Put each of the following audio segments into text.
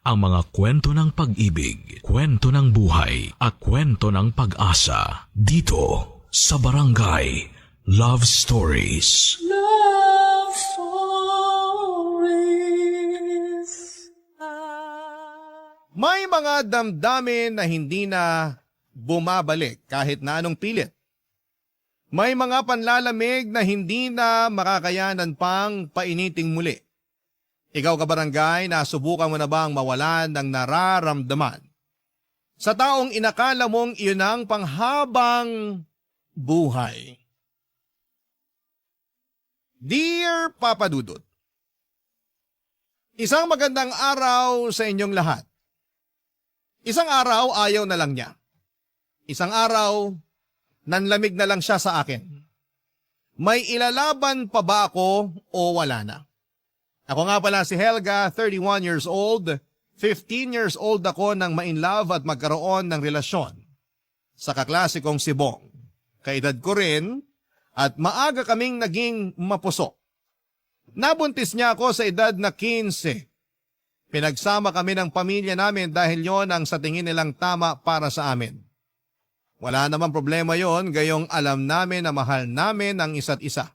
ang mga kwento ng pag-ibig, kwento ng buhay, at kwento ng pag-asa dito sa Barangay Love Stories. Love Stories. May mga damdamin na hindi na bumabalik kahit na anong pilit. May mga panlalamig na hindi na makakayanan pang painiting muli. Ikaw kabarangay, nasubukan mo na bang mawalan ng nararamdaman sa taong inakala mong iyon ang panghabang buhay? Dear Papa Dudut, isang magandang araw sa inyong lahat. Isang araw ayaw na lang niya. Isang araw nanlamig na lang siya sa akin. May ilalaban pa ba ako o wala na? Ako nga pala si Helga, 31 years old. 15 years old ako nang ma-inlove at magkaroon ng relasyon sa kaklase kong si Bong. Kaedad ko rin at maaga kaming naging mapuso. Nabuntis niya ako sa edad na 15. Pinagsama kami ng pamilya namin dahil yon ang sa tingin nilang tama para sa amin. Wala namang problema yon, gayong alam namin na mahal namin ang isa't isa.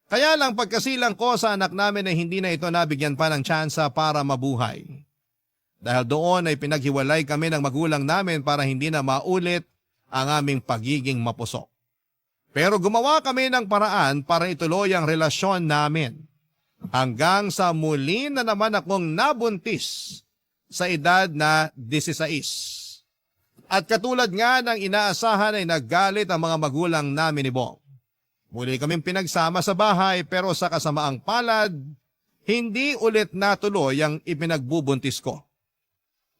Kaya lang pagkasilang ko sa anak namin ay hindi na ito nabigyan pa ng tsansa para mabuhay. Dahil doon ay pinaghiwalay kami ng magulang namin para hindi na maulit ang aming pagiging mapuso. Pero gumawa kami ng paraan para ituloy ang relasyon namin. Hanggang sa muli na naman akong nabuntis sa edad na 16. At katulad nga ng inaasahan ay naggalit ang mga magulang namin ni Bong. Muli kaming pinagsama sa bahay pero sa kasamaang palad, hindi ulit natuloy ang ipinagbubuntis ko.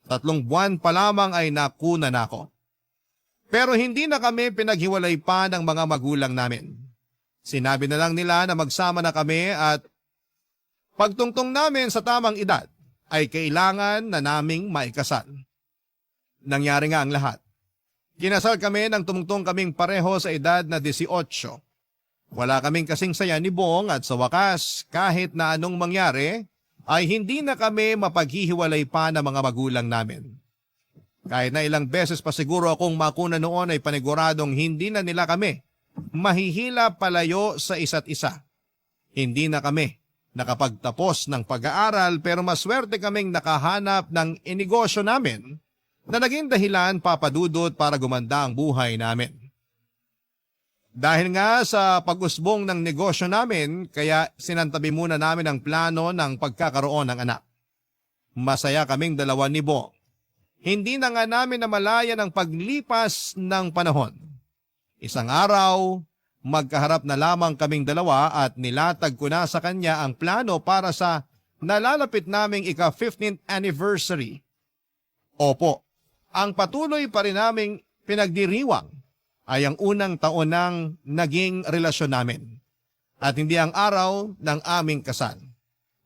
3 buwan pa lamang ay nakuna na ako. Pero hindi na kami pinaghiwalay pa ng mga magulang namin. Sinabi na lang nila na magsama na kami at pagtungtong namin sa tamang edad ay kailangan na naming maikasal. Nangyari nga ang lahat. Kinasal kami nang tumungtong kaming pareho sa edad na 18. Wala kaming kasing saya ni Bong at sa wakas kahit na anong mangyari ay hindi na kami mapaghihiwalay pa ng mga magulang namin. Kahit na ilang beses pa siguro akong makuna noon ay paniguradong hindi na nila kami mahihila palayo sa isa't isa. Hindi na kami nakapagtapos ng pag-aaral pero maswerte kaming nakahanap ng inegosyo namin na naging dahilan papadudot para gumanda ang buhay namin. Dahil nga sa pag-usbong ng negosyo namin, kaya sinantabi muna namin ang plano ng pagkakaroon ng anak. Masaya kaming dalawa ni Bong. Hindi na nga namin namalayan ang paglipas ng panahon. Isang araw, magkaharap na lamang kaming dalawa at nilatag ko na sa kanya ang plano para sa nalalapit naming ika-15th anniversary. Opo, ang patuloy pa rin naming pinagdiriwang ay ang unang taon ng naging relasyon namin at hindi ang araw ng aming kasal.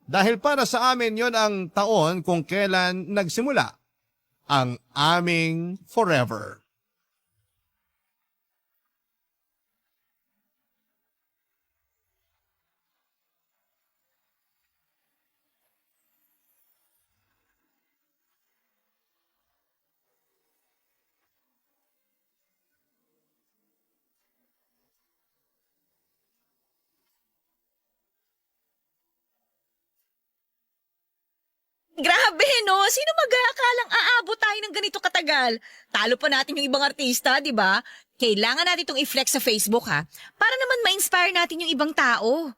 Dahil para sa amin yon ang taon kung kailan nagsimula ang aming forever. Grabe, no? Sino mag-aakalang aabot tayo ng ganito katagal? Talo pa natin yung ibang artista, di ba? Kailangan natin itong i-flex sa Facebook, ha? Para naman ma-inspire natin yung ibang tao.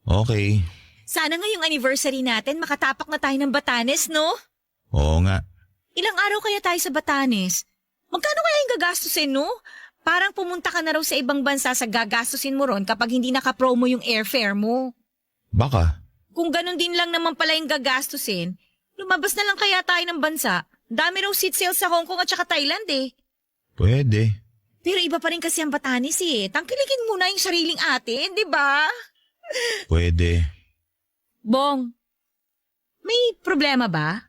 Okay. Sana ngayong anniversary natin makatapak na tayo ng Batanes, no? Oo nga. Ilang araw kaya tayo sa Batanes? Magkano kaya yung gagastusin, no? Parang pumunta ka na raw sa ibang bansa sa gagastusin mo ron kapag hindi nakapromo yung airfare mo. Baka. Kung ganun din lang naman pala yung gagastusin, lumabas na lang kaya tayo ng bansa. Dami raw seat sales sa Hong Kong at saka Thailand eh. Pwede. Pero iba pa rin kasi ang Batanes eh. Tangkilikin muna yung sariling atin, di ba? Pwede. Bong, may problema ba?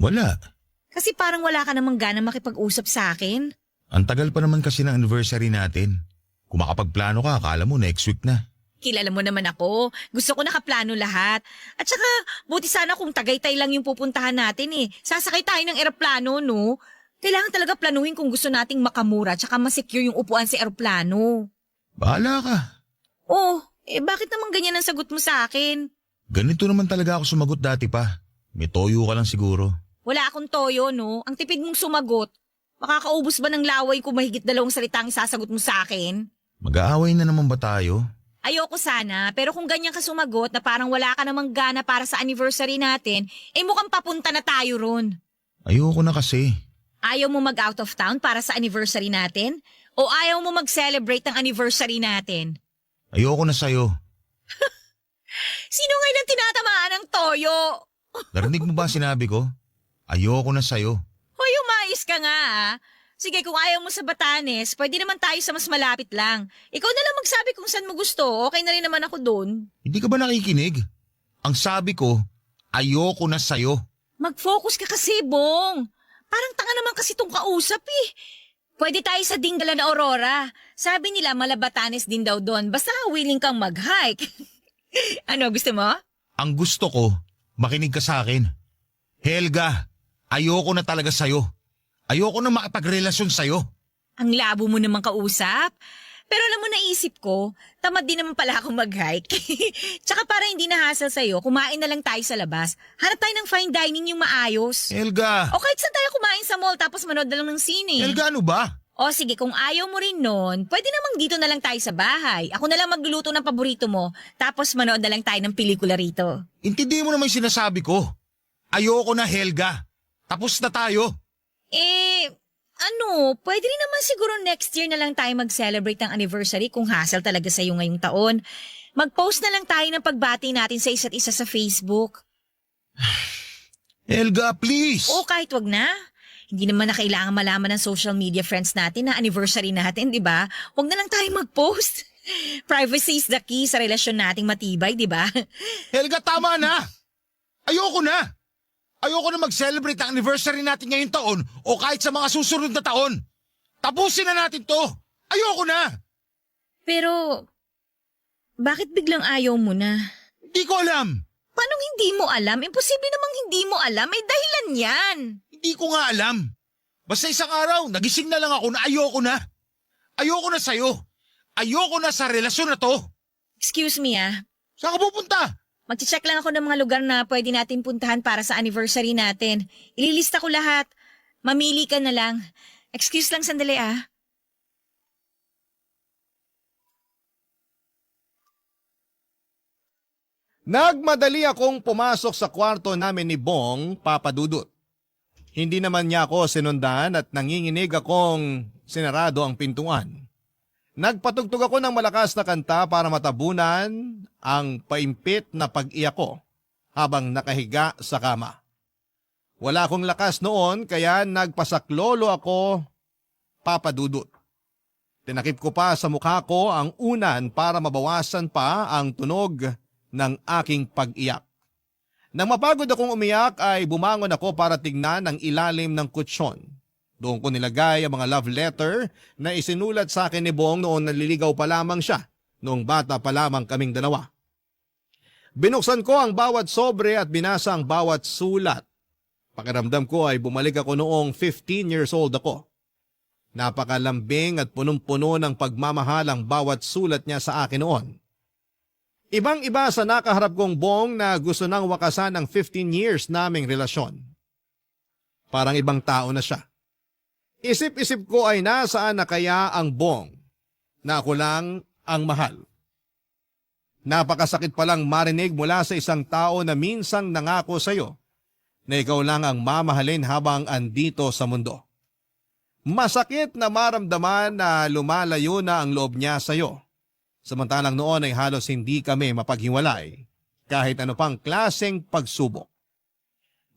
Wala. Kasi parang wala ka namang gana makipag-usap sa akin. Ang tagal pa naman kasi ng anniversary natin. Kung makapagplano ka, akala mo next week na. Kilala mo naman ako. Gusto ko nakaplano lahat. At saka, buti sana kung Tagaytay lang yung pupuntahan natin eh. Sasakay tayo ng eroplano, no? Kailangan talaga planuhin kung gusto nating makamura tsaka masecure yung upuan sa eroplano. Bahala ka. Oh, bakit naman ganyan ang sagot mo sa akin? Ganito naman talaga ako sumagot dati pa. May toyo ka lang siguro. Wala akong toyo, no? Ang tipid mong sumagot. Makakaubos ba ng laway kung mahigit 2 salitang isasagot mo sa akin? Mag-aaway na naman ba tayo? Ayoko sana, pero kung ganyan ka sumagot na parang wala ka namang gana para sa anniversary natin, mukhang papunta na tayo ron. Ayoko na kasi. Ayaw mo mag-out of town para sa anniversary natin? O ayaw mo mag-celebrate ng anniversary natin? Ayoko na sa'yo. Sino ngayon ang tinatamaan ng toyo? Narinig mo ba sinabi ko? Ayoko na sa'yo. Hoy, umayos ka nga ah. Sige, kung ayaw mo sa Batanes, pwede naman tayo sa mas malapit lang. Ikaw na lang magsabi kung saan mo gusto. Okay na rin naman ako doon. Hindi ka ba nakikinig? Ang sabi ko, ayoko na sa'yo. Mag-focus ka kasi, Bong. Parang tanga naman kasi tong kausap eh. Pwede tayo sa Dingala na Aurora. Sabi nila Malabatanes din daw doon. Basta willing kang mag-hike. Ano, gusto mo? Ang gusto ko, makinig ka sa akin. Helga, ayoko na talaga sa'yo. Ayoko na makipagrelasyon sa'yo. Ang labo mo namang kausap. Pero alam mo, naisip ko, tamad din naman pala akong mag-hike. Tsaka para hindi na-hassle sa'yo, kumain na lang tayo sa labas. Hanap tayo ng fine dining yung maayos. Helga! O kahit saan tayo kumain sa mall tapos manood na lang ng sine. Helga, ano ba? O sige, kung ayaw mo rin nun, pwede namang dito na lang tayo sa bahay. Ako na lang magluluto ng paborito mo, tapos manood na lang tayo ng pelikula rito. Intindihin mo naman yung sinasabi ko. Ayoko na, Helga. Tapos na tayo. Pwede rin naman siguro next year na lang tayo mag-celebrate ng anniversary kung hassle talaga sa'yo ngayong taon. Mag-post na lang tayo ng pagbati natin sa isa't isa sa Facebook. Helga, please. O kahit wag na. Hindi naman na kailangan malaman ng social media friends natin na anniversary natin, di ba? Wag na lang tayo mag-post. Privacy is the key sa relasyon nating matibay, di ba? Helga, tama na. Ayoko na. Ayoko na mag-celebrate ang anniversary natin ngayong taon o kahit sa mga susunod na taon. Tapusin na natin to. Ayoko na. Pero, bakit biglang ayaw mo na? Hindi ko alam. Paano hindi mo alam? Imposible namang hindi mo alam. May dahilan yan. Hindi ko nga alam. Basta isang araw, nagising na lang ako na ayoko na. Ayoko na sa'yo. Ayoko na sa relasyon na to. Excuse me ah. Saan ka pupunta? Magche-check lang ako ng mga lugar na pwede natin puntahan para sa anniversary natin. Ililista ko lahat. Mamili ka na lang. Excuse lang sandali ah. Nagmadali akong pumasok sa kwarto namin ni Bong, Papa Dudut. Hindi naman niya ako sinundan at nanginginig akong sinarado ang pintuan. Nagpatugtog ako ng malakas na kanta para matabunan ang paimpit na pag-iyak ko habang nakahiga sa kama. Wala akong lakas noon kaya nagpasaklolo ako, Papa Dudut. Tinakip ko pa sa mukha ko ang unan para mabawasan pa ang tunog ng aking pag-iyak. Nang mapagod akong umiyak ay bumangon ako para tignan ang ilalim ng kutsyon. Doon ko nilagay ang mga love letter na isinulat sa akin ni Bong noon naliligaw pa lamang siya, noong bata pa lamang kaming dalawa. Binuksan ko ang bawat sobre at binasa ang bawat sulat. Pakiramdam ko ay bumalik ako noong 15 years old ako. Napakalambing at punong-puno ng pagmamahal ang bawat sulat niya sa akin noon. Ibang-iba sa nakaharap kong Bong na gusto nang wakasan ang 15 years naming relasyon. Parang ibang tao na siya. Isip-isip ko ay nasaan na kaya ang Bong na ako lang ang mahal. Napakasakit palang marinig mula sa isang tao na minsang nangako sa iyo na ikaw lang ang mamahalin habang andito sa mundo. Masakit na maramdaman na lumalayo na ang loob niya sa iyo. Samantalang noon ay halos hindi kami mapaghiwalay kahit ano pang klaseng pagsubok.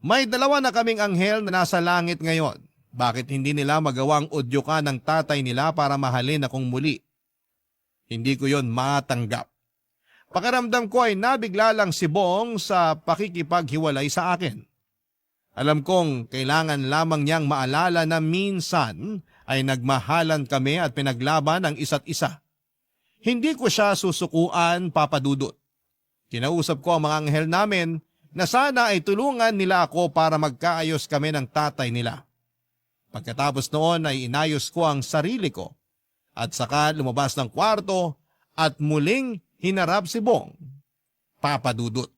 May dalawa na kaming anghel na nasa langit ngayon. Bakit hindi nila magawang udyokan ng tatay nila para mahalin akong muli? Hindi ko yon matanggap. Pakiramdam ko ay nabigla lang si Bong sa pakikipaghiwalay sa akin. Alam kong kailangan lamang niyang maalala na minsan ay nagmahalan kami at pinaglaban ang isa't isa. Hindi ko siya susukuan, Papa Dudut. Kinausap ko ang mga anghel namin na sana ay tulungan nila ako para magkaayos kami ng tatay nila. Pagkatapos noon ay inayos ko ang sarili ko at saka lumabas ng kwarto at muling hinarap si Bong, Papa Dudut.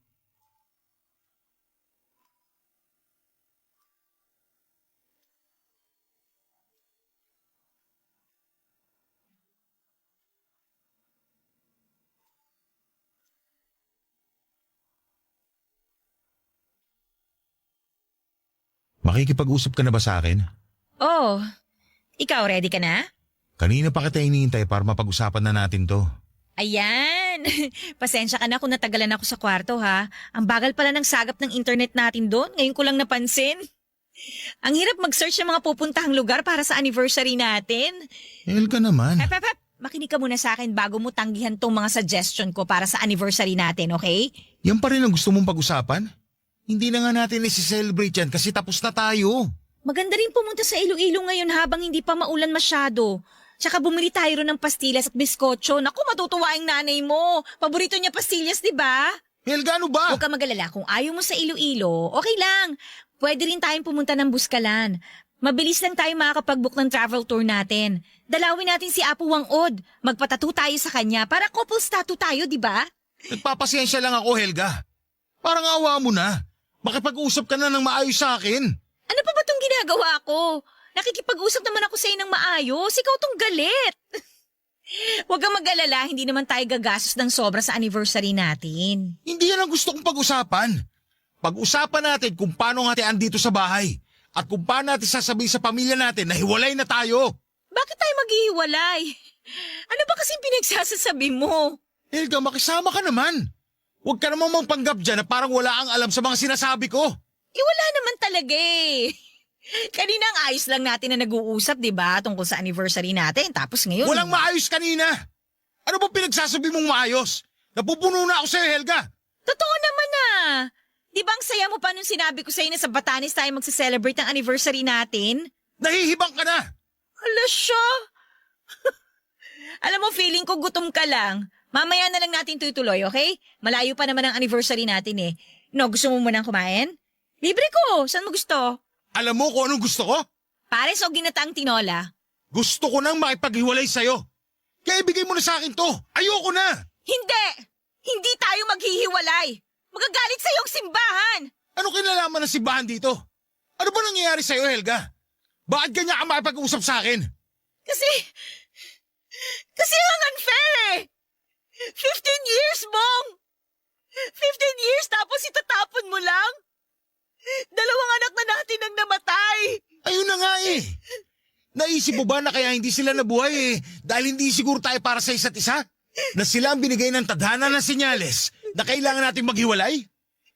Makikipag-usap ka na ba sa akin? Oh, ikaw ready ka na? Kanina pa kita iniintay para mapag-usapan na natin to. Ayan! Pasensya ka na kung natagalan ako sa kwarto ha. Ang bagal pala ng sagap ng internet natin doon. Ngayon ko lang napansin. Ang hirap mag-search ng mga pupuntahang lugar para sa anniversary natin. Helga naman. Pep, makinig ka muna sa akin bago mo tanggihan tong mga suggestion ko para sa anniversary natin, okay? Yan pa rin ang gusto mong pag-usapan? Hindi na nga natin isi-celebrate yan kasi tapos na tayo. Maganda rin pumunta sa Iloilo ngayon habang hindi pa maulan masyado. Tsaka bumili tayo ron ng pastillas at biskotso. Naku, matutuwa ang nanay mo. Paborito niya pastillas, di ba? Helga, ano ba? Huwag ka mag-alala. Kung ayaw mo sa Iloilo, okay lang. Pwede rin tayong pumunta ng Buskalan. Mabilis lang tayo makakapag-book ng travel tour natin. Dalawin natin si Apo Wangod. Magpatato tayo sa kanya para couples tattoo tayo, di ba? Nagpapasensya lang ako, Helga. Parang awa mo na. Makipag-usap ka na ng maayos sa akin. Ano pa ba itong ginagawa ko? Nakikipag-usap naman ako sa'yo ng maayos. Ikaw tong galit. Huwag kang mag-alala, hindi naman tayo gagastos ng sobra sa anniversary natin. Hindi yan ang gusto kong pag-usapan. Pag-usapan natin kung paano nga tayo andito sa bahay at kung paano natin sasabihin sa pamilya natin na hiwalay na tayo. Bakit tayo maghihiwalay? Ano ba kasing pinagsasasabi mo? Helga, makisama ka naman. Huwag ka namang magpanggap dyan na parang wala kang alam sa mga sinasabi ko. Wala naman talaga eh. Kanina ang ayos lang natin na nag-uusap, di ba? Tungkol sa anniversary natin. Tapos ngayon... Walang maayos kanina. Ano ba pinagsasabi mong maayos? Napupuno na ako sa'yo, Helga. Totoo naman ah. Di ba ang saya mo pa nung sinabi ko sa'yo na sa Batanes tayo magse-celebrate ang anniversary natin? Nahihibang ka na. Hala siya. Alam mo, feeling ko gutom ka lang. Mamaya na lang natin tutuloy, okay? Malayo pa naman ang anniversary natin eh. No, gusto mo munang kumain? Libre ko. Saan mo gusto? Alam mo kung anong gusto ko? Pares o ginataang tinola? Gusto ko nang makipaghiwalay sa'yo. Kaya ibigay mo na sa akin to. Ayoko na. Hindi! Hindi tayo maghihiwalay. Magagalit sa iyong simbahan. Ano kinalaman ng simbahan dito? Ano ba nangyayari sa'yo, Helga? Bakit ganyan ka makipag-usap sa akin? Kasi ang unfair eh. 15 years, Bong! 15 years tapos itatapon mo lang? 2 anak na natin ang namatay. Ayun na nga eh. Naisip mo ba na kaya hindi sila nabuhay eh dahil hindi siguro tayo para sa isa't isa? Na sila ang binigay ng tadhana ng senyales na kailangan natin maghiwalay?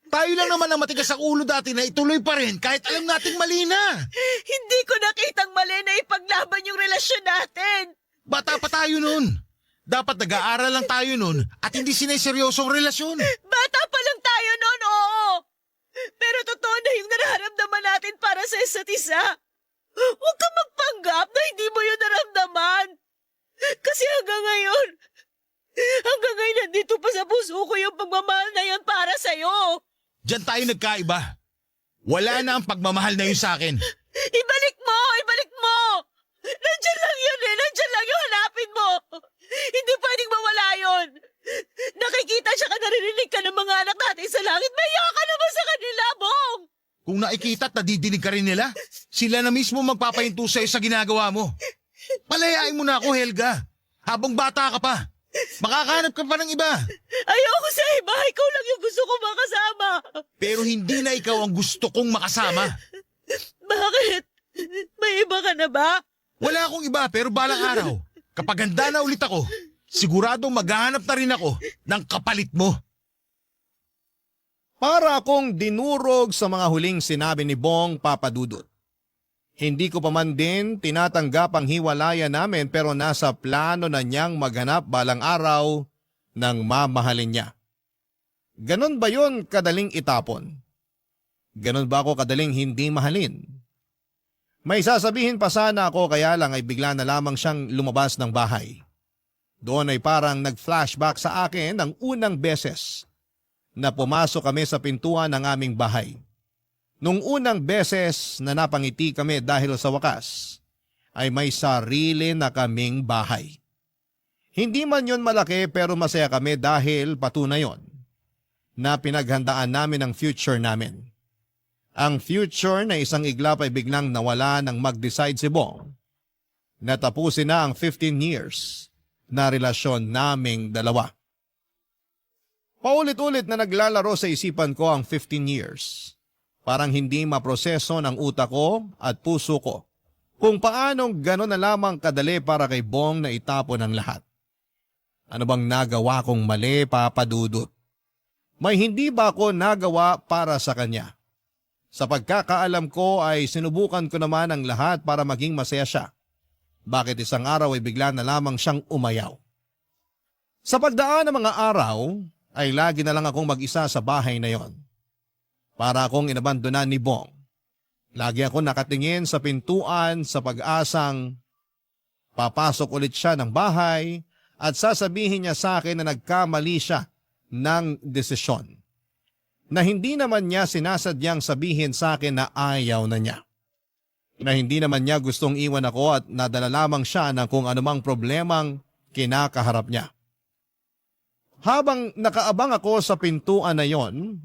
Tayo lang naman ang matigas ang ulo dati na ituloy pa rin kahit alam nating mali na. Hindi ko nakitang mali na ipaglaban yung relasyon natin. Bata pa tayo nun. Dapat nag-aaral lang tayo nun at hindi sineseryosong relasyon. Bata pa lang tayo noon, oo. Pero totoo na yung nararamdaman natin para sa isa't isa. Huwag kang magpanggap na hindi mo yun naramdaman. Kasi hanggang ngayon nandito pa sa puso ko yung pagmamahal na yan para sa'yo. Diyan tayo nagkaiba. Wala na ang pagmamahal na yun sa akin. Ibalik mo! Nandyan lang yun eh. Nandyan lang yung hanapin mo. Hindi pwedeng mawala yun. Nakikita siya ka, naririnig ka ng mga anak natin sa langit. Maya ka naman sa kanila, Bong! Kung nakikita at nadidinig ka rin nila, sila na mismo magpapahinto sa'yo sa ginagawa mo. Palayain mo na ako, Helga. Habang bata ka pa. Makakahanap ka pa ng iba. Ayoko sa iba. Ikaw lang yung gusto ko makasama. Pero hindi na ikaw ang gusto kong makasama. Bakit? May iba ka na ba? Wala akong iba pero balang araw, kapag handa na ulit ako, siguradong maghahanap na rin ako ng kapalit mo. Para akong dinurog sa mga huling sinabi ni Bong, Papa Dudut. Hindi ko pa man din tinatanggap ang hiwalayan namin pero nasa plano na niyang maghanap balang araw ng mamahalin niya. Ganon ba yun kadaling itapon? Ganon ba ako kadaling hindi mahalin? May sasabihin pa sana ako kaya lang ay bigla na lamang siyang lumabas ng bahay. Doon ay parang nag-flashback sa akin ang unang beses na pumasok kami sa pintuan ng aming bahay. Nung unang beses na napangiti kami dahil sa wakas, ay may sarili na kaming bahay. Hindi man yon malaki pero masaya kami dahil patunay yon na pinaghandaan namin ang future namin. Ang future na isang iglap ay biglang nawala nang mag-decide si Bong na tapusin na ang 15 years na relasyon naming dalawa. Paulit-ulit na naglalaro sa isipan ko ang 15 years. Parang hindi maproseso ng utak ko at puso ko kung paanong gano'n na lamang kadali para kay Bong na itapon ang lahat. Ano bang nagawa kong mali, Papa Dudut? May hindi ba ako nagawa para sa kanya? Sa pagkakaalam ko ay sinubukan ko naman ang lahat para maging masaya siya. Bakit isang araw ay bigla na lamang siyang umayaw? Sa pagdaan ng mga araw ay lagi na lang akong mag-isa sa bahay na yon. Para akong inabandonan ni Bong. Lagi ako nakatingin sa pintuan sa pag-asang papasok ulit siya ng bahay at sasabihin niya sa akin na nagkamali siya ng desisyon. Na hindi naman niya sinasadyang sabihin sa akin na ayaw na niya. Na hindi naman niya gustong iwan ako at nadala lamang siya ng kung anumang problemang kinakaharap niya. Habang nakaabang ako sa pintuan na yon,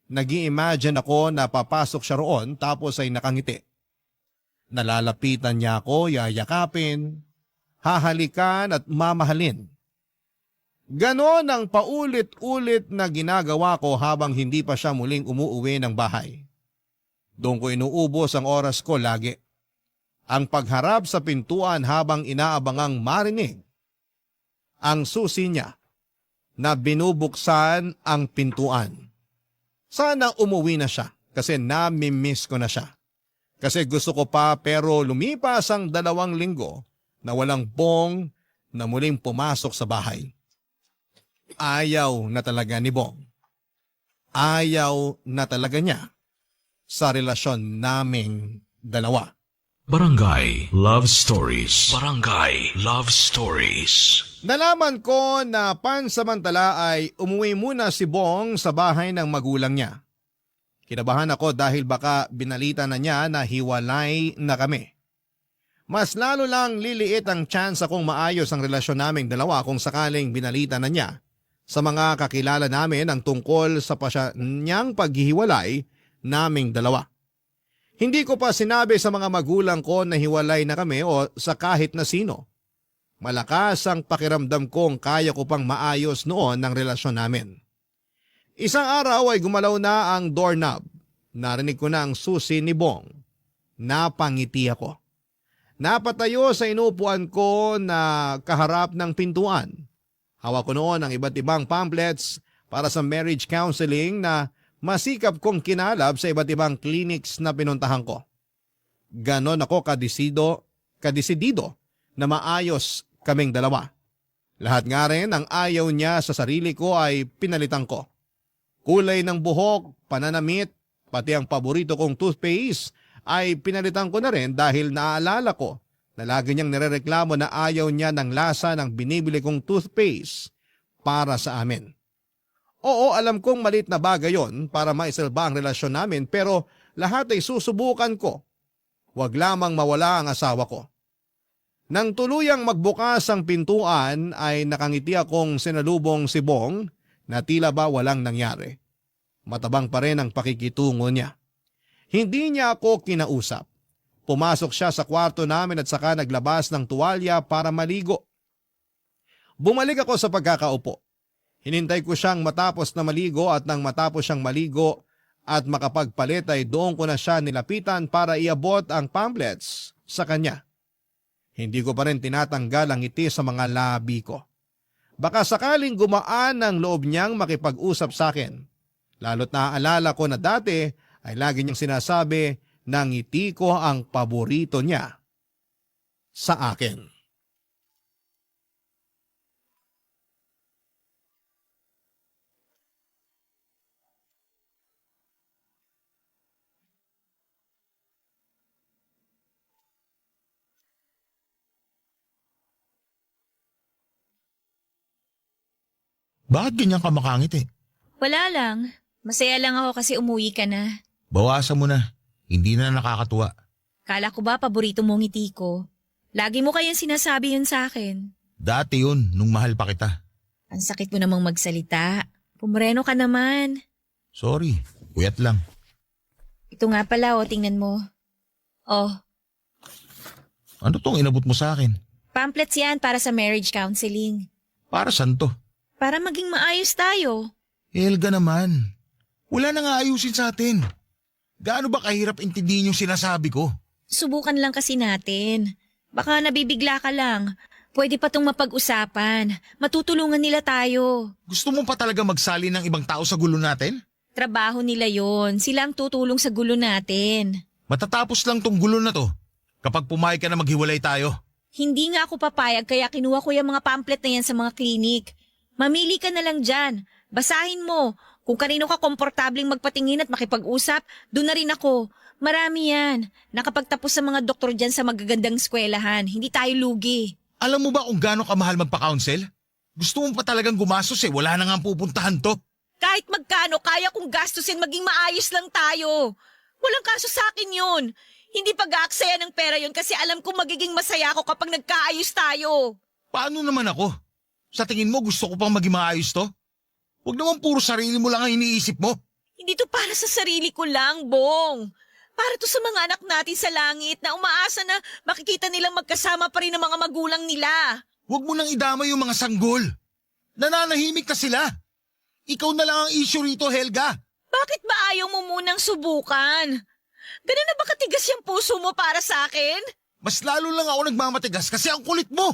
nag-i-imagine ako na papasok siya roon tapos ay nakangiti. Nalalapitan niya ako, yayakapin, hahalikan at mamahalin. Ganon ang paulit-ulit na ginagawa ko habang hindi pa siya muling umuuwi ng bahay. Doon ko inuubos ang oras ko lagi. Ang pagharap sa pintuan habang inaabangang marinig ang susi niya na binubuksan ang pintuan. Sana umuwi na siya kasi nami-miss ko na siya. Kasi gusto ko pa pero lumipas ang 2 linggo na walang Bong na muling pumasok sa bahay. Ayaw na talaga ni Bong. Ayaw na talaga niya sa relasyon naming dalawa. Barangay Love Stories. Barangay Love Stories. Nalaman ko na pansamantala ay umuwi muna si Bong sa bahay ng magulang niya. Kinabahan ako dahil baka binalita na niya na hiwalay na kami. Mas lalo lang liliit ang chance akong maayos ang relasyon naming dalawa kung sakaling binalita na niya sa mga kakilala namin ang tungkol sa niyang paghihiwalay naming dalawa. Hindi ko pa sinabi sa mga magulang ko na hiwalay na kami o sa kahit na sino. Malakas ang pakiramdam kong kaya ko pang maayos noon ang relasyon namin. Isang araw ay gumalaw na ang doorknob. Narinig ko na ang susi ni Bong. Napangiti ako. Napatayo sa inupuan ko na kaharap ng pintuan. Hawak ko noon ang iba't ibang pamphlets para sa marriage counseling na masikap kong kinalab sa iba't ibang clinics na pinuntahan ko. Ganon ako kadesidido na maayos kaming dalawa. Lahat nga rin ang ayaw niya sa sarili ko ay pinalitan ko. Kulay ng buhok, pananamit, pati ang paborito kong toothpaste ay pinalitan ko na rin dahil naaalala ko na lagi niyang nirereklamo na ayaw niya ng lasa ng binibili kong toothpaste para sa amin. Oo, alam kong malit na bagay yon para maisalba ang relasyon namin pero lahat ay susubukan ko. Huwag lamang mawala ang asawa ko. Nang tuluyang magbukas ang pintuan ay nakangiti akong sinalubong si Bong na tila ba walang nangyari. Matabang pa rin ang pakikitungo niya. Hindi niya ako kinausap. Pumasok siya sa kwarto namin at saka naglabas ng tuwalya para maligo. Bumalik ako sa pagkakaupo. Hinintay ko siyang matapos na maligo at nang matapos siyang maligo at makapagpalit ay doon ko na siya nilapitan para iabot ang pamphlets sa kanya. Hindi ko pa rin tinatanggal ang ngiti sa mga labi ko. Baka sakaling gumaan ang loob niyang makipag-usap sa akin. Lalo't naaalala ko na dati ay lagi niyang sinasabi na ngiti ko ang paborito niya sa akin. Bakit ganyan ka makangiti? Wala lang. Masaya lang ako kasi umuwi ka na. Bawasan mo na. Hindi na nakakatuwa. Kala ko ba paborito mong ngiti ko? Lagi mo kayang sinasabi yun sa akin. Dati yun, nung mahal pa kita. Ang sakit mo namang magsalita. Pumreno ka naman. Sorry, puyat lang. Ito nga pala, tingnan mo. Oh, Ano tong inabot mo sa akin? pamphlets yan para sa marriage counseling. Para saan to? Para maging maayos tayo. Helga naman. Wala na nga ayusin sa atin. Gaano ba kahirap intindihin yung sinasabi ko? Subukan lang kasi natin. Baka nabibigla ka lang. Pwede pa tong mapag-usapan. Matutulungan nila tayo. Gusto mo pa talaga magsali ng ibang tao sa gulo natin? Trabaho nila yon. Sila ang tutulong sa gulo natin. Matatapos lang tong gulo na to kapag pumayag ka na maghiwalay tayo. Hindi nga ako papayag kaya kinuha ko yung mga pamphlet na yan sa mga klinik. Mamili ka na lang dyan. Basahin mo. Kung kanino ka komportabling magpatingin at makipag-usap, doon na rin ako. Marami yan. Nakapagtapos sa mga doktor dyan sa magagandang eskwelahan. Hindi tayo lugi. Alam mo ba kung gaano kamahal magpa-counsel? Gusto mo pa talagang gumastos wala na nga pupuntahan to. Kahit magkano, kaya kong gastusin maging maayos lang tayo. Walang kaso sa akin yun. Hindi pag-aaksaya ng pera yun kasi alam kong magiging masaya ako kapag nagkaayos tayo. Paano naman ako? Sa tingin mo gusto ko pang maging maayos to? Huwag naman puro sarili mo lang ang iniisip mo. Hindi to para sa sarili ko lang, Bong. Para to sa mga anak natin sa langit na umaasa na makikita nilang magkasama pa rin ang mga magulang nila. Huwag mo nang idama yung mga sanggol. Nananahimik na sila. Ikaw na lang ang issue rito, Helga. Bakit ba ayaw mo munang subukan? Ganun na ba katigas yung puso mo para sa akin? Mas lalo lang ako nagmamatigas kasi ang kulit mo.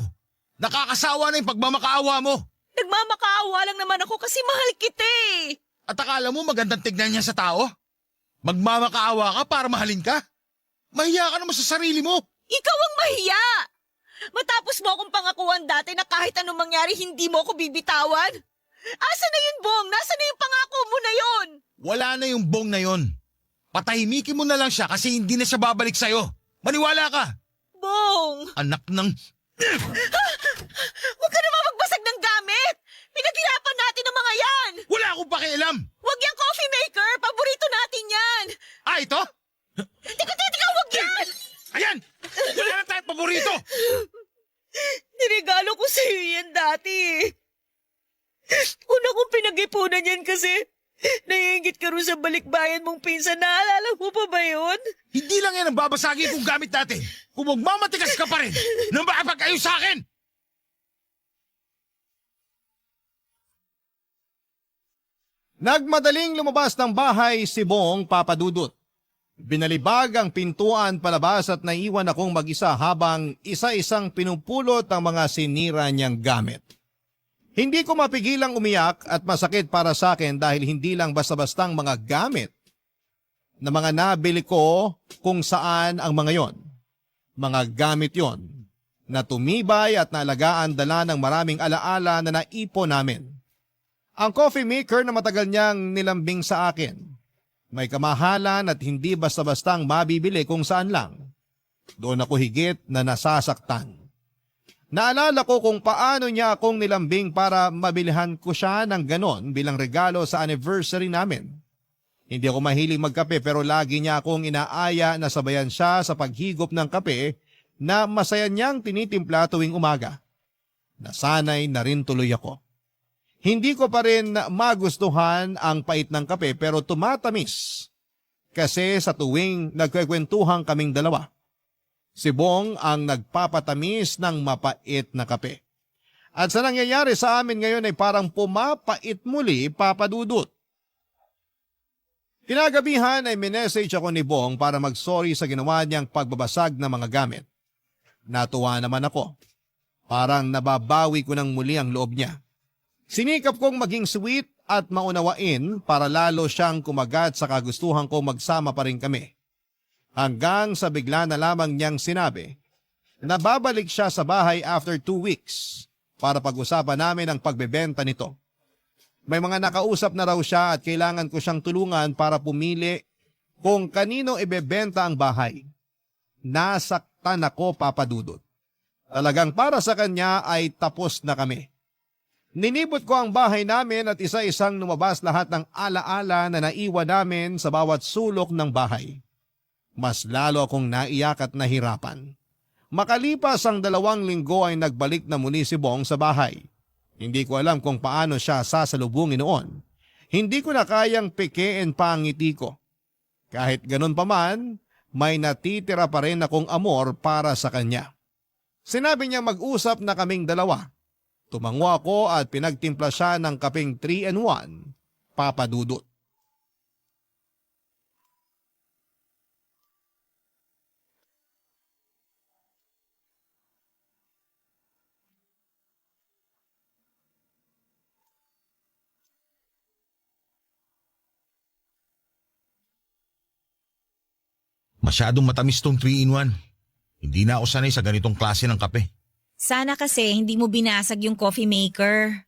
Nakakasawa na yung pagmamakaawa mo. Nagmamakaawa lang naman ako kasi mahal kita eh. At akala mo magandang tignan niya sa tao? Magmamakaawa ka para mahalin ka? Mahiya ka naman sa sarili mo. Ikaw ang mahiya! Matapos mo akong pangakuan dati na kahit anong mangyari hindi mo ako bibitawan. Asa na yun, Bong? Nasa na yung pangako mo na yun? Wala na yung bong na yon. Patahimikin mo na lang siya kasi hindi na siya babalik sa'yo. Maniwala ka. Bong! Anak ng... Huwag ka naman magbasag ng gamit! Pinaghirapan natin ang mga yan! Wala akong pakialam. Huwag yung coffee maker! Paborito natin yan! Ah, ito? Tika, huwag yan! Ayan! Wala na tayong paborito. Niregalo ko sa'yo yan dati. Una kong pinag-ipunan yan kasi naiingit ka rin sa balikbayan mong pinsan. Naalala mo pa ba yun? Hindi lang yan ang babasagin kong gamit natin. Kung magmamatigas ka pa rin, nang makapag-ayos sa akin! Nagmadaling lumabas ng bahay si Bong Papadudut. Binalibag ang pintuan palabas at naiwan akong mag-isa habang isa-isang pinupulot ang mga sinira niyang gamit. Hindi ko mapigilang umiyak at masakit para sa akin dahil hindi lang basta-bastang mga gamit na mga nabili ko kung saan ang mga yon. Mga gamit yon na tumibay at naalagaan dala ng maraming alaala na naipon namin. Ang coffee maker na matagal niyang nilambing sa akin. May kamahalan at hindi basta-bastang mabibili kung saan lang. Doon ako higit na nasasaktan. Naalala ko kung paano niya akong nilambing para mabilihan ko siya ng ganon bilang regalo sa anniversary namin. Hindi ako mahilig magkape pero lagi niya akong inaaya na sabayan siya sa paghigop ng kape na masaya niyang tinitimpla tuwing umaga. Nasanay na rin tuloy ako. Hindi ko pa rin magustuhan ang pait ng kape pero tumatamis kasi sa tuwing nagkwekwentuhan kaming dalawa. Si Bong ang nagpapatamis ng mapait na kape. At sa nangyayari sa amin ngayon ay parang pumapait muli, Papadudut. Kinagabihan ay minessage ako ni Bong para mag-sorry sa ginawa niyang pagbabasag ng mga gamit. Natuwa naman ako. Parang nababawi ko ng muli ang loob niya. Sinikap kong maging sweet at maunawain para lalo siyang kumagat sa kagustuhan kong magsama pa rin kami. Hanggang sa bigla na lamang niyang sinabi na babalik siya sa bahay after 2 weeks para pag-usapan namin ang pagbebenta nito. May mga nakausap na raw siya at kailangan ko siyang tulungan para pumili kung kanino ibebenta ang bahay. Nasaktan ako, Papadudut. Talagang para sa kanya ay tapos na kami. Ninibot ko ang bahay namin at isa-isang lumabas lahat ng alaala na naiwan namin sa bawat sulok ng bahay. Mas lalo akong naiyak at nahirapan. Makalipas ang 2 linggo ay nagbalik na muli si Bong sa bahay. Hindi ko alam kung paano siya sasalubungin noon. Hindi ko na kayang pekein pa ang ngiti ko. Kahit ganun pa man, may natitira pa rin akong amor para sa kanya. Sinabi niya mag-usap na kaming 2. Tumango ako at pinagtimpla siya ng kapeng 3-in-1, Papa Dudut. Masyadong matamis tong 3-in-1. Hindi na ako sanay sa ganitong klase ng kape. Sana kasi hindi mo binasag yung coffee maker.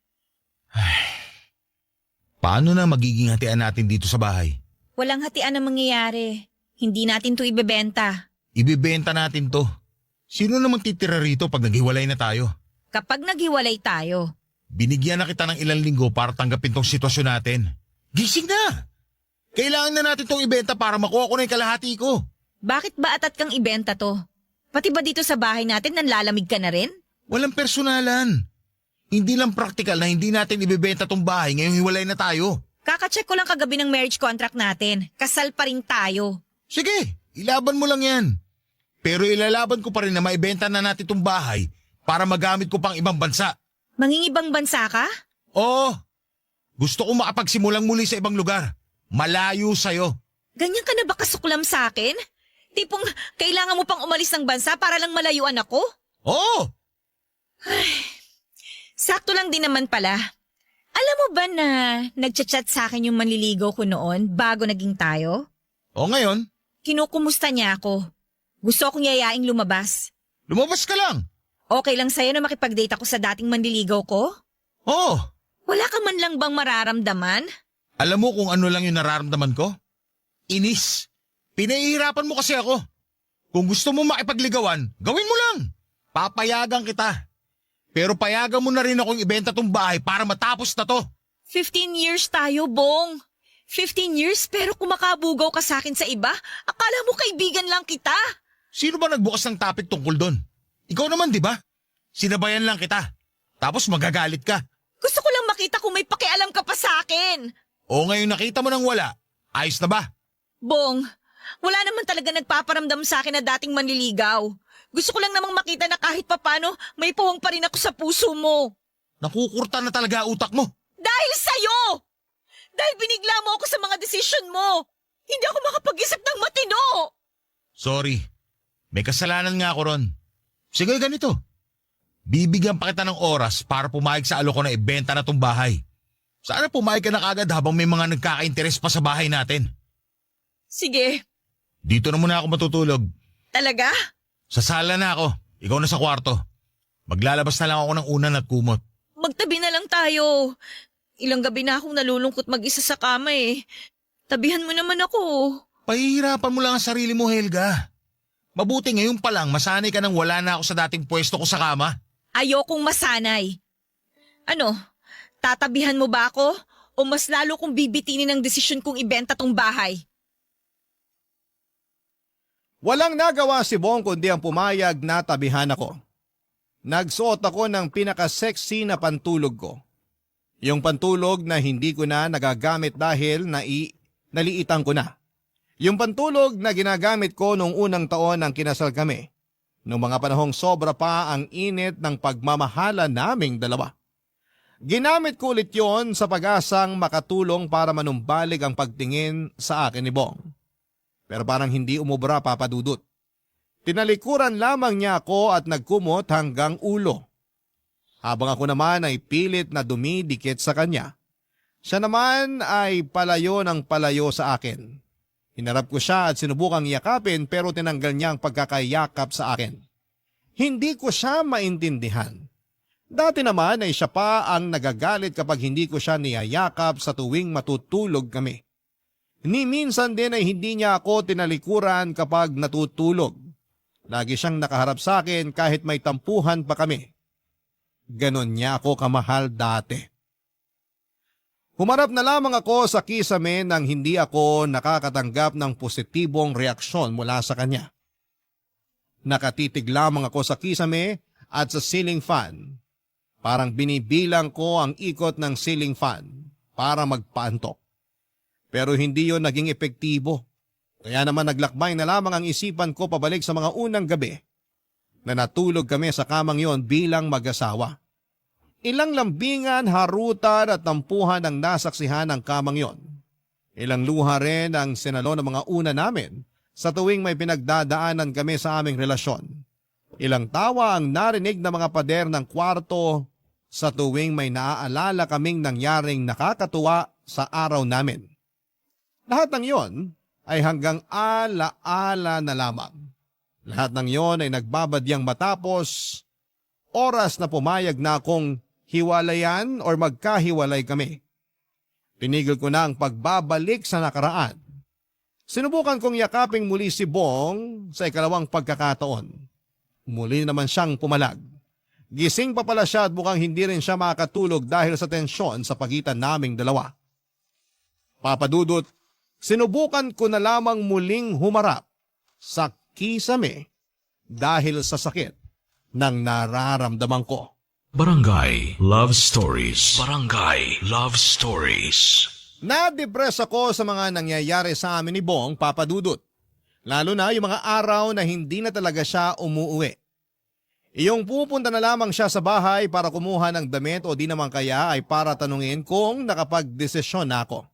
Paano na magiging hatian natin dito sa bahay? Walang hatian na mangyayari. Hindi natin to ibebenta. Ibibenta natin to. Sino namang titira rito pag naghiwalay na tayo? Kapag naghiwalay tayo. Binigyan na kita ng ilang linggo para tanggapin tong sitwasyon natin. Gising na! Kailangan na natin tong ibenta para makuha ko na yung kalahati ko. Bakit ba atat kang ibenta to? Pati ba dito sa bahay natin nanlalamig ka na rin? Walang personalan. Hindi lang praktikal na hindi natin ibebenta tong bahay ngayong hiwalay na tayo. Kakacheck ko lang kagabi ng marriage contract natin. Kasal pa rin tayo. Sige, ilaban mo lang yan. Pero ilalaban ko pa rin na maibenta na natin tong bahay para magamit ko pang ibang bansa. Mangingibang bansa ka? Oo. Gusto ko makapagsimulang muli sa ibang lugar. Malayo sa'yo. Ganyan ka na ba kasuklam sa akin? Tipong kailangan mo pang umalis ng bansa para lang malayuan ako? Oo. Sakto lang din naman pala. Alam mo ba na nagchat-chat sa akin yung manliligaw ko noon bago naging tayo? O ngayon, Kinukumusta niya ako. Gusto akong yayaing lumabas. lumabas ka lang. Okay lang sa'yo na makipag-date ako sa dating manliligaw ko? Oo. Wala ka man lang bang mararamdaman? Alam mo kung ano lang yung nararamdaman ko? Inis. Pinahihirapan mo kasi ako. Kung gusto mo makipagligawan, gawin mo lang. Papayagan kita. Pero payagan mo na rin akong ibenta tong bahay para matapos na to. 15 years tayo, Bong. 15 years pero kumakabugaw ka sa akin sa iba? Akala mo kaibigan lang kita? Sino ba nagbukas ng topic tungkol doon? Ikaw naman, di ba? Sinabayan lang kita. Tapos magagalit ka. Gusto ko lang makita kung may pakialam ka pa sa akin. O ngayon nakita mo nang wala. Ayos na ba? Bong, wala naman talaga nagpaparamdam sa akin na dating manliligaw. Gusto ko lang namang makita na kahit papano may puwang pa rin ako sa puso mo. Nakukurta na talaga utak mo. Dahil sa'yo! Dahil binigla mo ako sa mga desisyon mo. Hindi ako makapag-isip ng matino. Sorry. May kasalanan nga ako ron. Sige, ganito. Bibigyan pa kita ng oras para pumayag sa alo ko na ibenta na tong bahay. Sana pumayag ka na kagad habang may mga nagkaka-interes pa sa bahay natin. Sige. Dito na muna ako matutulog. Talaga? Sa sala na ako. Ikaw na sa kwarto. Maglalabas na lang ako ng unan at kumot. Magtabi na lang tayo. Ilang gabi na akong nalulungkot mag-isa sa kama eh. Tabihan mo naman ako. Pahihirapan mo lang ang sarili mo, Helga. Mabuti ngayon pa lang masanay ka nang wala na ako sa dating pwesto ko sa kama. Ayokong masanay. Ano, tatabihan mo ba ako? O mas lalo kong bibitinin ang desisyon kong ibenta tong bahay? Walang nagawa si Bong kundi ang pumayag na tabihan ako. Nagsuot ako ng pinaka-sexy na pantulog ko. Yung pantulog na hindi ko na nagagamit dahil naliitan ko na. Yung pantulog na ginagamit ko noong unang taon ng kinasal kami. Noong mga panahong sobra pa ang init ng pagmamahala naming dalawa. Ginamit ko ulit yon sa pag-asang makatulong para manumbalik ang pagtingin sa akin ni Bong. Pero parang hindi umubra, Papa Dudut. Tinalikuran lamang niya ako at nagkumot hanggang ulo. Habang ako naman ay pilit na dumidikit sa kanya. Siya naman ay palayo ng palayo sa akin. Hinarap ko siya at sinubukang yakapin pero tinanggal niya ang pagkakayakap sa akin. Hindi ko siya maintindihan. Dati naman ay siya pa ang nagagalit kapag hindi ko siya niyayakap sa tuwing matutulog kami. Ni minsan din ay hindi niya ako tinalikuran kapag natutulog. Lagi siyang nakaharap sa akin kahit may tampuhan pa kami. Ganon niya ako kamahal dati. Humarap na lamang ako sa kisame nang hindi ako nakakatanggap ng positibong reaksyon mula sa kanya. Nakatitig lamang ako sa kisame at sa ceiling fan. Parang binibilang ko ang ikot ng ceiling fan para magpaantok. Pero hindi yon naging epektibo. Kaya naman naglakbay na lamang ang isipan ko pabalik sa mga unang gabi na natulog kami sa kamang yon bilang mag-asawa. Ilang lambingan, harutan at tampuhan ang nasaksihan ng kamang yon. Ilang luha rin ang sinalo ng mga una namin sa tuwing may pinagdadaanan kami sa aming relasyon. Ilang tawa ang narinig ng mga pader ng kwarto sa tuwing may naaalala kaming nangyaring nakakatuwa sa araw namin. Lahat ng yon ay hanggang ala-ala na lamang. Lahat ng yon ay nagbabadyang matapos oras na pumayag na akong hiwalayan o magkahiwalay kami. Tinigil ko na ang pagbabalik sa nakaraan. Sinubukan kong yakaping muli si Bong sa ikalawang pagkakataon. Muli naman siyang pumalag. Gising pa pala siya at mukhang hindi rin siya makatulog dahil sa tensyon sa pagitan naming dalawa. Papadudot, sinubukan ko na lamang muling humarap sa kisame dahil sa sakit ng nararamdaman ko. Barangay Love Stories. Barangay Love Stories. Nadepress ako sa mga nangyayari sa amin ni Bong, Papadudot. Lalo na yung mga araw na hindi na talaga siya umuuwi. Iyong pupunta na lamang siya sa bahay para kumuha ng damit o di naman kaya ay para tanungin kung nakapagdesisyon na ako.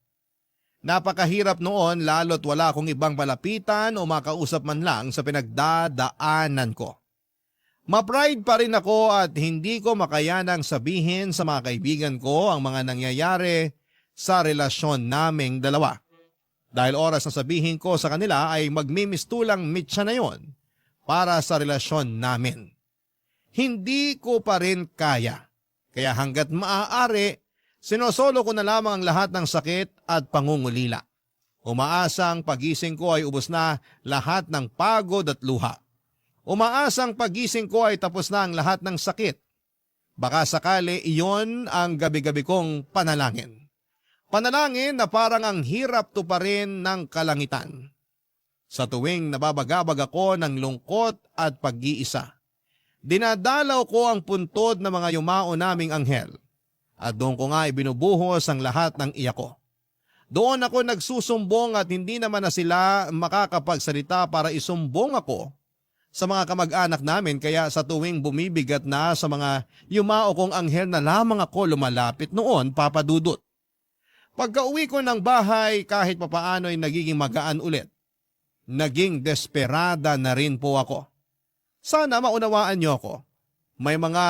Napakahirap noon lalo't wala akong ibang palapitan o makausap man lang sa pinagdadaanan ko. Ma-pride pa rin ako at hindi ko makayanang sabihin sa mga kaibigan ko ang mga nangyayari sa relasyon naming dalawa. Dahil oras na sabihin ko sa kanila ay magmimistulang mitsa na yon para sa relasyon namin. Hindi ko pa rin kaya. Kaya hanggat maaari, sinosolo ko na lamang ang lahat ng sakit at pangungulila. Umaasang pagising ko ay ubos na lahat ng pagod at luha. Umaasang pagising ko ay tapos na ang lahat ng sakit. Baka sakali iyon ang gabi-gabi kong panalangin. Panalangin na parang ang hirap tuparin ng kalangitan. Sa tuwing nababagabag ako ng lungkot at pag-iisa, dinadalaw ko ang puntod ng mga yumao naming anghel at doon ko nga ibinubuhos ang lahat ng iyak ko. Doon ako nagsusumbong at hindi naman na sila makakapagsalita para isumbong ako sa mga kamag-anak namin kaya sa tuwing bumibigat na sa mga yumao kong anghel na lamang ako lumalapit noon, Papadudot. Pagka-uwi ko ng bahay kahit papaano ay nagiging magaan ulit. Naging desperada na rin po ako. Sana maunawaan niyo ako. May mga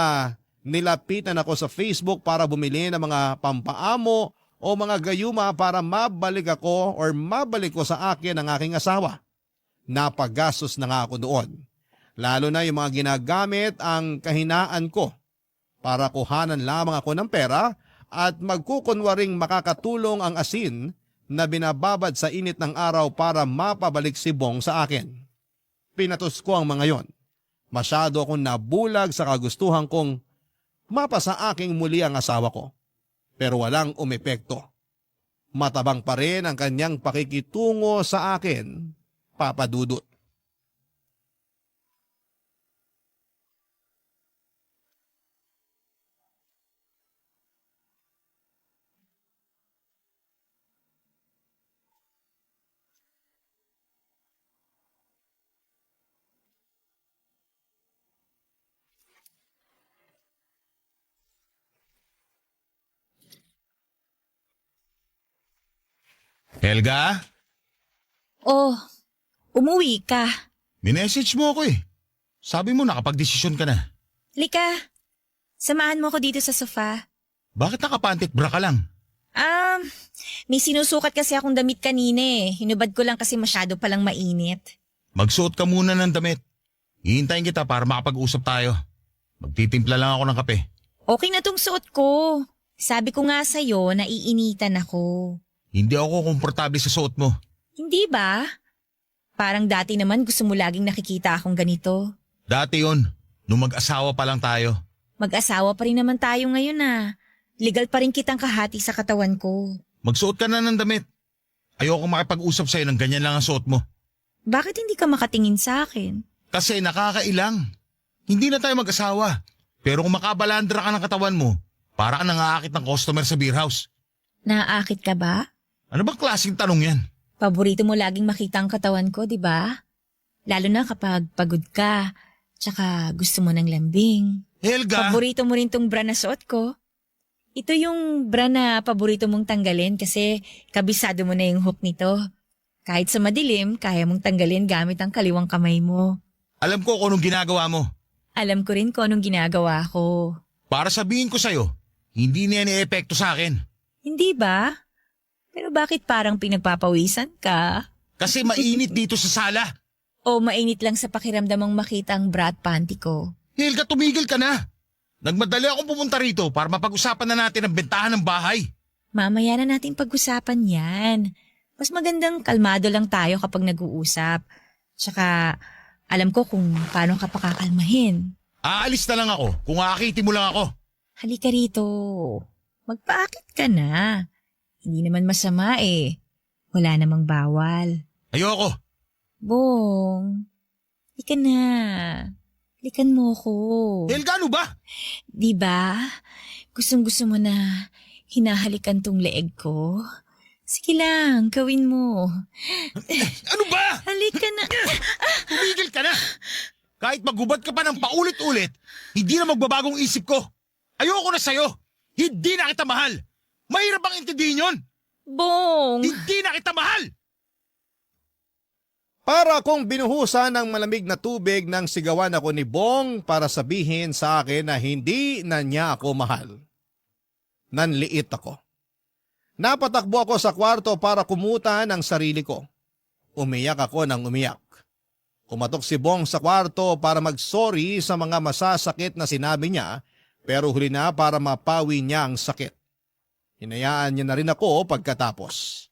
nilapitan ako sa Facebook para bumili ng mga pampaamo o mga gayuma para mabalik ako or mabalik ko sa akin ang aking asawa. Napagastos na nga ako doon. Lalo na yung mga ginagamit ang kahinaan ko para kuhanan lamang ako ng pera at magkukunwaring makakatulong ang asin na binababad sa init ng araw para mapabalik si Bong sa akin. Pinatos ko ang mga yon. Masyado akong nabulag sa kagustuhan kong mapasa aking muli ang asawa ko. Pero walang umepekto. Matabang pa rin ang kanyang pakikitungo sa akin, Papadudot. Helga? Oh, umuwi ka. Minessage mo ako eh. Sabi mo nakapag-desisyon ka na. Lika, samahan mo ako dito sa sofa. Bakit nakapantik bra ka lang? May sinusukat kasi akong damit kanina eh. Hinubad ko lang kasi masyado palang mainit. Magsuot ka muna ng damit. Hihintayin kita para makapag-usap tayo. Magtitimpla lang ako ng kape. Okay na tong suot ko. Sabi ko nga sa'yo, naiinitan ako. Hindi ako komportable sa suot mo. Hindi ba? Parang dati naman gusto mo laging nakikita akong ganito. Dati yon, nung mag-asawa pa lang tayo. Mag-asawa pa rin naman tayo ngayon Legal pa rin kitang kahati sa katawan ko. Magsuot ka na ng damit. Ayoko makipag-usap sa'yo ng ganyan lang ang suot mo. Bakit hindi ka makatingin sa akin? Kasi nakakailang. Hindi na tayo mag-asawa. Pero kung makabalandra ka ng katawan mo, para ka nangaakit ng customer sa beer house. Naaakit ka ba? Ano bang klaseng tanong yan? Paborito mo laging makita ang katawan ko, di ba? Lalo na kapag pagod ka, tsaka gusto mo ng lambing. Helga! Paborito mo rin tong bra na suot ko. Ito yung bra na paborito mong tanggalin kasi kabisado mo na yung hook nito. Kahit sa madilim, kaya mong tanggalin gamit ang kaliwang kamay mo. Alam ko kung anong ginagawa mo. Alam ko rin kung anong ginagawa ko. Para sabihin ko sa'yo, hindi na yan i-epekto sa akin. Hindi ba? Pero bakit parang pinagpapawisan ka? Kasi mainit dito sa sala. O mainit lang sa pakiramdamang makita ang bra at panty ko? Helga, tumigil ka na. Nagmadali akong pumunta rito para mapag-usapan na natin ang bentahan ng bahay. Mamaya na natin pag-usapan yan. Mas magandang kalmado lang tayo kapag nag-uusap. Tsaka alam ko kung paano ka pakakalmahin. Aalis na lang ako kung aakitin mo lang ako. Halika rito. Magpaakit ka na. Hindi naman masama Wala namang bawal. Ayoko. Bong, halika na. Halikan mo ko. Helga, ano ba? Diba? Gustong-gusto mo na hinahalikan tong leeg ko? Sige lang, gawin mo. Ano ba? Halika na. Tumigil ka na. Kahit magubad ka pa ng paulit-ulit, hindi na magbabagong isip ko. Ayoko na sa'yo. Hindi na kita mahal. Mahirap bang intindihin yun? Bong! Hindi na kita mahal! Para kung binuhusan ng malamig na tubig nang sigawan ako ni Bong para sabihin sa akin na hindi na niya ako mahal. Nanliit ako. Napatakbo ako sa kwarto para kumutan ang sarili ko. Umiyak ako ng umiyak. Kumatok si Bong sa kwarto para mag-sorry sa mga masasakit na sinabi niya pero huli na para mapawi niya ang sakit. Hinayaan niya na rin ako pagkatapos.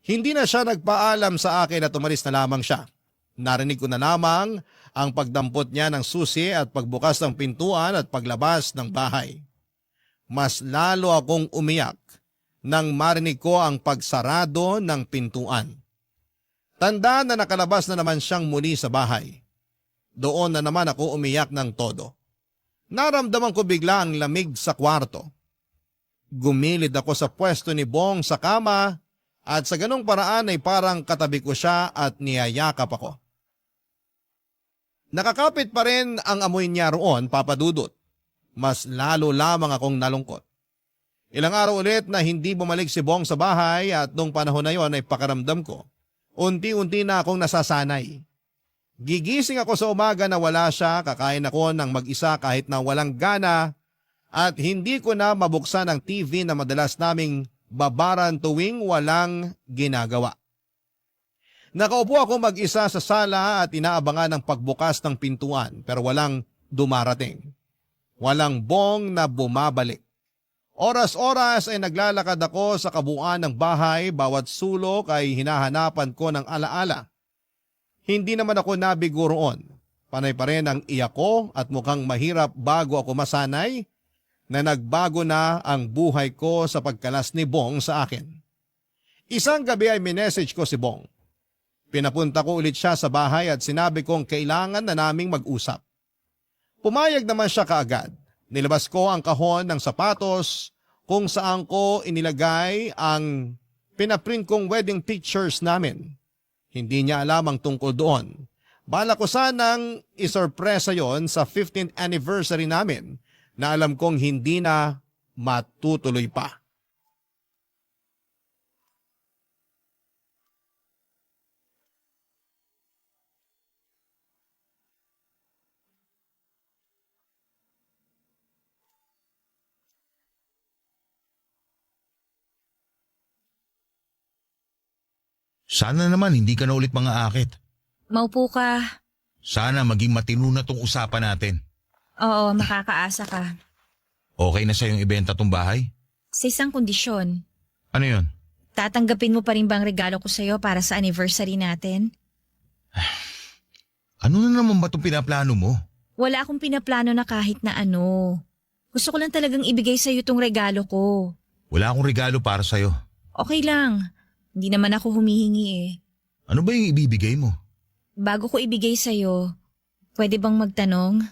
Hindi na siya nagpaalam sa akin at umalis na lamang siya. Narinig ko na lamang ang pagdampot niya ng susi at pagbukas ng pintuan at paglabas ng bahay. Mas lalo akong umiyak nang marinig ko ang pagsarado ng pintuan. Tanda na nakalabas na naman siyang muli sa bahay. Doon na naman ako umiyak ng todo. Naramdaman ko bigla ang lamig sa kwarto. Gumilid ako sa pwesto ni Bong sa kama at sa ganong paraan ay parang katabi ko siya at niyayakap ako. Nakakapit pa rin ang amoy niya roon, Papa Dudut. Mas lalo lamang akong nalungkot. Ilang araw ulit na hindi bumalik si Bong sa bahay at nung panahon na yon ay pakaramdam ko. Unti-unti na akong nasasanay. Gigising ako sa umaga na wala siya, kakain ako ng mag-isa kahit na walang gana at hindi ko na mabuksan ang TV na madalas naming babaran tuwing walang ginagawa. Nakaupo ako mag-isa sa sala at inaabangan ang pagbukas ng pintuan pero walang dumarating. Walang Bong na bumabalik. Oras-oras ay naglalakad ako sa kabuuan ng bahay, bawat sulok ay hinahanapan ko ng alaala. Hindi naman ako nabigo roon. Panay pa rin ang iyak ko at mukhang mahirap bago ako masanay na nagbago na ang buhay ko sa pagkalas ni Bong sa akin. Isang gabi ay minessage ko si Bong. Pinapunta ko ulit siya sa bahay at sinabi kong kailangan na naming mag-usap. Pumayag naman siya kaagad. Nilabas ko ang kahon ng sapatos kung saan ko inilagay ang pinaprint kong wedding pictures namin. Hindi niya alam ang tungkol doon. Bala ko sanang isorpresa yon sa 15th anniversary namin na alam kong hindi na matutuloy pa. Sana naman hindi ka na ulit mga akit. Maupo ka. Sana maging matino na tong usapan natin. Oo, makakaasa ka. Okay na sa'yong ibenta tong bahay? Sa isang kondisyon. Ano yon? Tatanggapin mo pa rin bang regalo ko sa'yo para sa anniversary natin? Ano na naman ba itong pinaplano mo? Wala akong pinaplano na kahit na ano. Gusto ko lang talagang ibigay sa'yo tong regalo ko. Wala akong regalo para sa'yo. Okay lang. Hindi naman ako humihingi eh. Ano ba yung ibibigay mo? Bago ko ibigay sa'yo, pwede bang magtanong?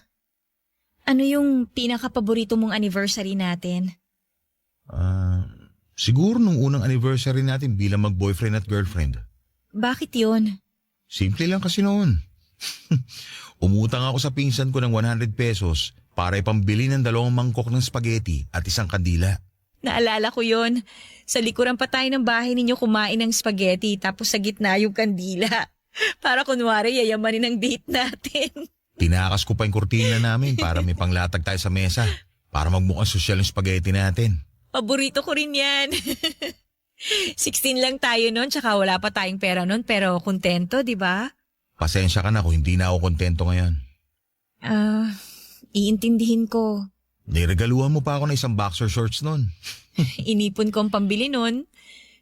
Ano yung pinaka-paborito mong anniversary natin? Siguro nung unang anniversary natin bilang mag-boyfriend at girlfriend. Bakit yun? Simple lang kasi noon. Umutang ako sa pinsan ko ng 100 pesos para ipambili ng 2 mangkok ng spaghetti at 1 kandila. Naalala ko yun. Sa likuran pa tayo ng bahay ninyo kumain ng spaghetti tapos sa gitna yung kandila. Para kunwari yayamanin ang date natin. Tinakas ko pa yung kurtina namin para may panglatag tayo sa mesa. Para magmukhang sosyal yung spaghetti natin. Paborito ko rin yan. 16 lang tayo nun tsaka wala pa tayong pera nun pero kontento, di ba? Pasensya ka na kung hindi na ako kontento ngayon. Iintindihin ko. Niregaluhan mo pa ako ng 1 boxer shorts nun. Inipon ko ang pambili nun.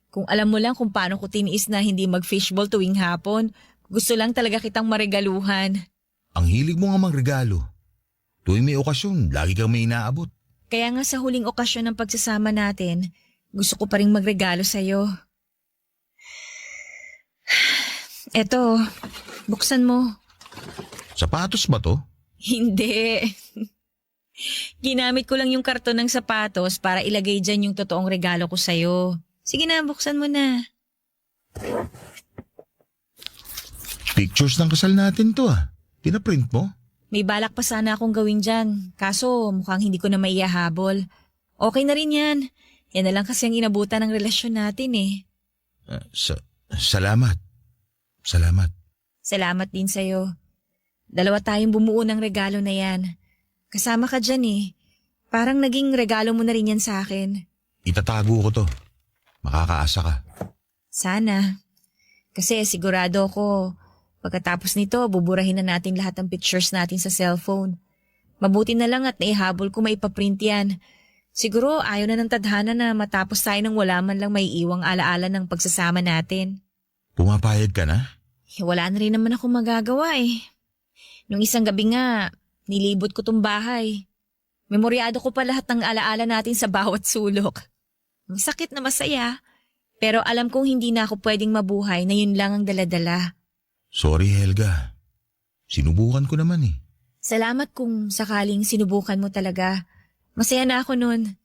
Kung alam mo lang kung paano ko tiniis na hindi mag-fishball tuwing hapon, gusto lang talaga kitang maregaluhan. Ang hilig mo nga magregalo. Tuwing may okasyon, lagi kang may inaabot. Kaya nga sa huling okasyon ng pagsasama natin, gusto ko pa rin magregalo sa'yo. Eto, buksan mo. Sapatos ba to? Hindi. Ginamit ko lang yung karton ng sapatos para ilagay dyan yung totoong regalo ko sa'yo. Sige na, buksan mo na. Pictures ng kasal natin to ah. Pinaprint mo? May balak pa sana akong gawin dyan. Kaso mukhang hindi ko na maiahabol. Okay na rin yan. Yan na lang kasi ang inabutan ng relasyon natin eh. Salamat. Salamat. Salamat din sa'yo. 2 tayong bumuo ng regalo na yan. Kasama ka dyan eh. Parang naging regalo mo na rin yan sa akin. Itatago ko to. Makakaasa ka. Sana. Kasi sigurado ako, pagkatapos nito, buburahin na natin lahat ng pictures natin sa cellphone. Mabuti na lang at naihabol ko maipaprint yan. Siguro ayaw na ng tadhana na matapos tayo nang wala man lang may iwang alaala ng pagsasama natin. Pumapayag ka na? Wala na rin naman ako magagawa eh. Nung isang gabi nga, nilibot ko tong bahay. Memoryado ko pa lahat ng alaala natin sa bawat sulok. Masakit na masaya, pero alam kong hindi na ako pwedeng mabuhay na yun lang ang daladala. Sorry Helga. Sinubukan ko naman eh. Salamat kung sakaling sinubukan mo talaga. Masaya na ako nun.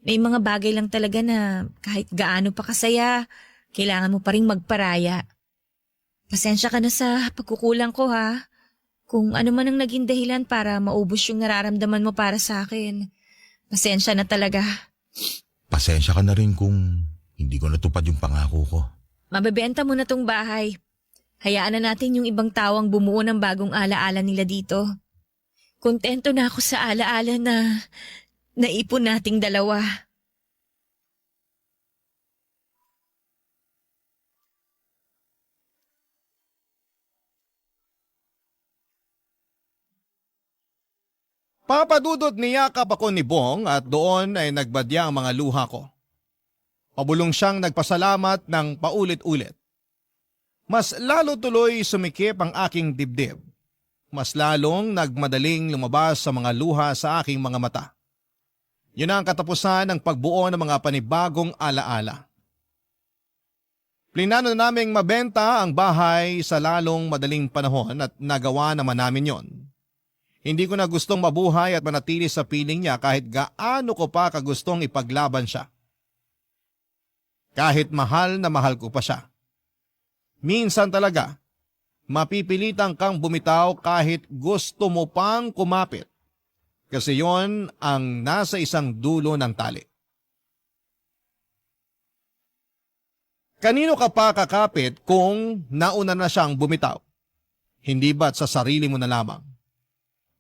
May mga bagay lang talaga na kahit gaano pa kasaya, kailangan mo pa rin magparaya. Pasensya ka na sa pagkukulang ko ha. Kung ano man ang naging dahilan para maubos yung nararamdaman mo para sa akin. Pasensya na talaga. Pasensya ka na rin kung hindi ko natupad yung pangako ko. Mabebenta mo na tong bahay. Hayaan na natin yung ibang tawang bumuo ng bagong alaala nila dito. Kontento na ako sa alaala na naipon nating 2. Papadudot niyakap ako ni Bong at doon ay nagbadya ang mga luha ko. Pabulong siyang nagpasalamat ng paulit-ulit. Mas lalo tuloy sumikip ang aking dibdib. Mas lalong nagmadaling lumabas sa mga luha sa aking mga mata. Yun ang katapusan ng pagbuo ng mga panibagong alaala. Plinano naming mabenta ang bahay sa lalong madaling panahon at nagawa naman namin yon. Hindi ko na gustong mabuhay at manatili sa piling niya kahit gaano ko pa kagustong ipaglaban siya. Kahit mahal na mahal ko pa siya. Minsan talaga, mapipilitan kang bumitaw kahit gusto mo pang kumapit. Kasi yon ang nasa isang dulo ng tali. Kanino ka pa kakapit kung nauna na siyang bumitaw? Hindi ba't sa sarili mo na lamang?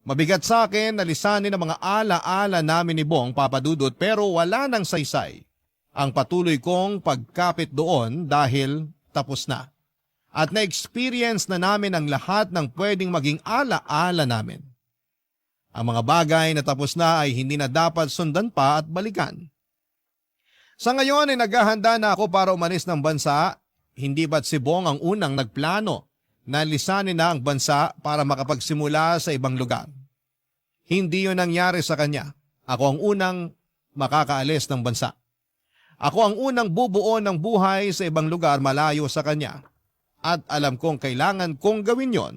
Mabigat sa akin na lisanin ang mga ala-ala namin ni Bong Papadudot pero wala nang saysay ang patuloy kong pagkapit doon dahil tapos na. At na-experience na namin ang lahat ng pwedeng maging ala-ala namin. Ang mga bagay na tapos na ay hindi na dapat sundan pa at balikan. Sa ngayon ay naghahanda na ako para umalis ng bansa, hindi ba't si Bong ang unang nagplano na lisanin na ang bansa para makapagsimula sa ibang lugar. Hindi yun nangyari sa kanya Ako ang unang makakaalis ng bansa. Ako ang unang bubuo ng buhay sa ibang lugar malayo sa kanya. At alam kong kailangan kong gawin yon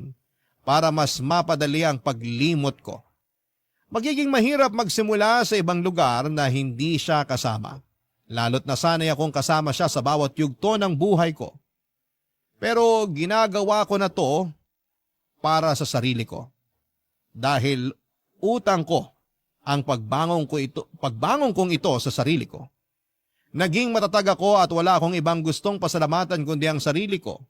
para mas mapadali ang paglimot ko. Magiging mahirap magsimula sa ibang lugar na hindi siya kasama. Lalo't nasanay akong kasama siya sa bawat yugto ng buhay ko. Pero ginagawa ko na to para sa sarili ko. Dahil utang ko ang pagbangon kong ito sa sarili ko. Naging matatag ako at wala akong ibang gustong pasalamatan kundi ang sarili ko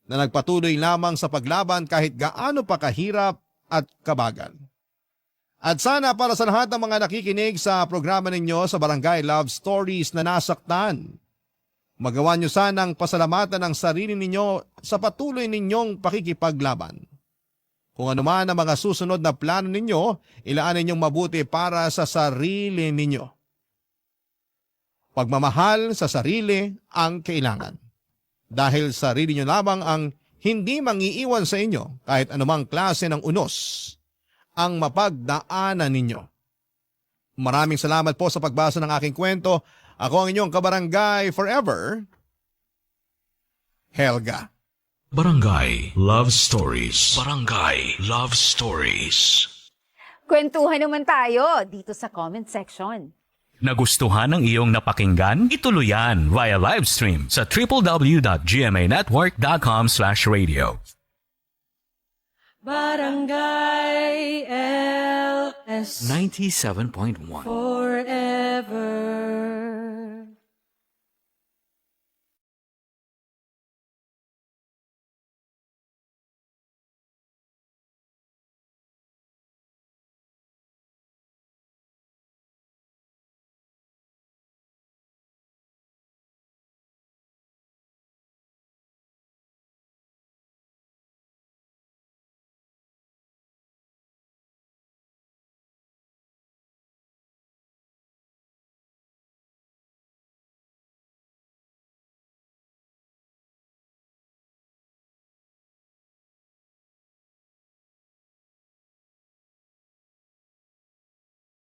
na nagpatuloy lamang sa paglaban kahit gaano pa kahirap at kabagal. At sana para sa lahat ng mga nakikinig sa programa ninyo sa Barangay Love Stories na nasaktan, magawa nyo sanang pasalamatan ang sarili ninyo sa patuloy ninyong pakikipaglaban. Kung ano man ang mga susunod na plano ninyo, ilaan ninyong mabuti para sa sarili ninyo. Pagmamahal sa sarili ang kailangan. Dahil sarili nyo lamang ang hindi mangiiwan sa inyo kahit anumang klase ng unos ang mapagdaanan ninyo. Maraming salamat po sa pagbasa ng aking kwento. Ako ang inyong kabarangay forever, Helga. Barangay Love Stories. Barangay Love Stories. Kwentuhan naman tayo dito sa comment section. Nagustuhan ng iyong napakinggan? Ituloy yan via live stream sa www.gmanetwork.com/radio. Barangay LS 97.1 forever.